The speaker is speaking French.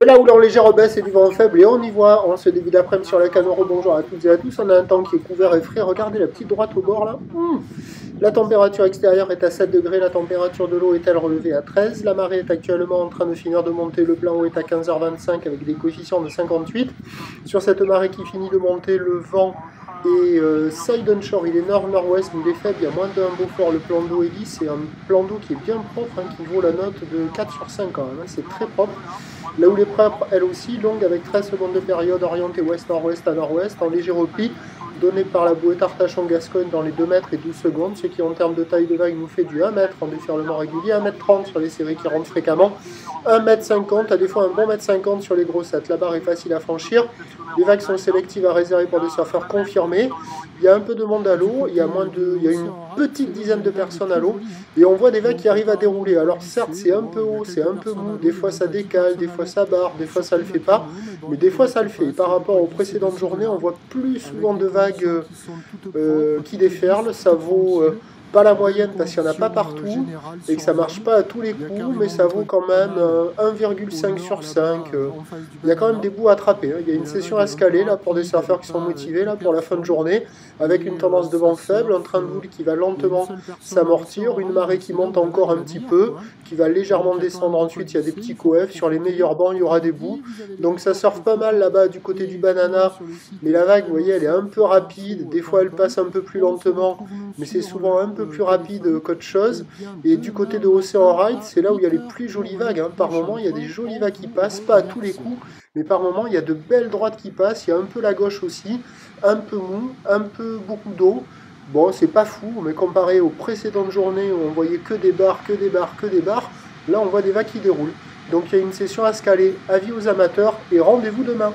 Là où en légère baisse et du vent faible, et on y voit en ce début d'après-midi sur la Canoro. Bonjour à toutes et à tous, on a un temps qui est couvert et frais. Regardez la petite droite au bord là. La température extérieure est à 7 degrés, la température de l'eau est-elle relevée à 13. La marée est actuellement en train de finir de monter, le plan haut est à 15h25 avec des coefficients de 58. Sur cette marée qui finit de monter, le vent est side on shore, il est nord-nord-ouest, mais il est faible, il y a moins d'un Beaufort, le plan d'eau est lisse, c'est un plan d'eau qui est bien propre, qui vaut la note de 4 sur 5 quand même, c'est très propre. La houle est propre, elle aussi, longue avec 13 secondes de période, orientée ouest-nord-ouest à nord-ouest, en léger repli, donné par la bouée Artachon-Gascogne dans les 2 mètres et 12 secondes, ce qui en termes de taille de vague nous fait du 1 mètre en déferlement régulier, 1,30 m sur les séries qui rentrent fréquemment, 1,50 m, à des fois un bon 1,50 m sur les grossettes. La barre est facile à franchir, les vagues sont sélectives à réserver pour des surfeurs confirmés, il y a un peu de monde à l'eau, il y a une petite dizaine de personnes à l'eau, et on voit des vagues qui arrivent à dérouler. Alors certes c'est un peu haut, c'est un peu mou, des fois ça décale, des fois ça barre, des fois ça le fait pas, mais des fois ça le fait. Et par rapport aux précédentes journées, on voit plus souvent de vagues qui déferlent, ça vaut pas la moyenne parce qu'il n'y en a pas partout et que ça marche pas à tous les coups, mais ça vaut quand même 1,5 sur 5. Il y a quand même des bouts à attraper. Il y a une session à escalader là, pour des surfeurs qui sont motivés là, pour la fin de journée, avec une tendance de vent faible, un train de boule qui va lentement s'amortir, une marée qui monte encore un petit peu, qui va légèrement descendre ensuite, il y a des petits coefs, sur les meilleurs bancs il y aura des bouts, donc ça surfe pas mal là-bas du côté du Banana, mais la vague, vous voyez, elle est un peu rapide, des fois elle passe un peu plus lentement, mais c'est souvent un peu plus rapide qu'autre chose. Et du côté de Océan Ride, c'est là où il y a les plus jolies vagues. Par moment, il y a des jolies vagues qui passent, pas à tous les coups, mais par moment, il y a de belles droites qui passent. Il y a un peu la gauche aussi, un peu mou, un peu beaucoup d'eau. Bon, c'est pas fou, mais comparé aux précédentes journées où on voyait que des barres, que des barres, que des barres, là on voit des vagues qui déroulent. Donc il y a une session à se caler. Avis aux amateurs et rendez-vous demain.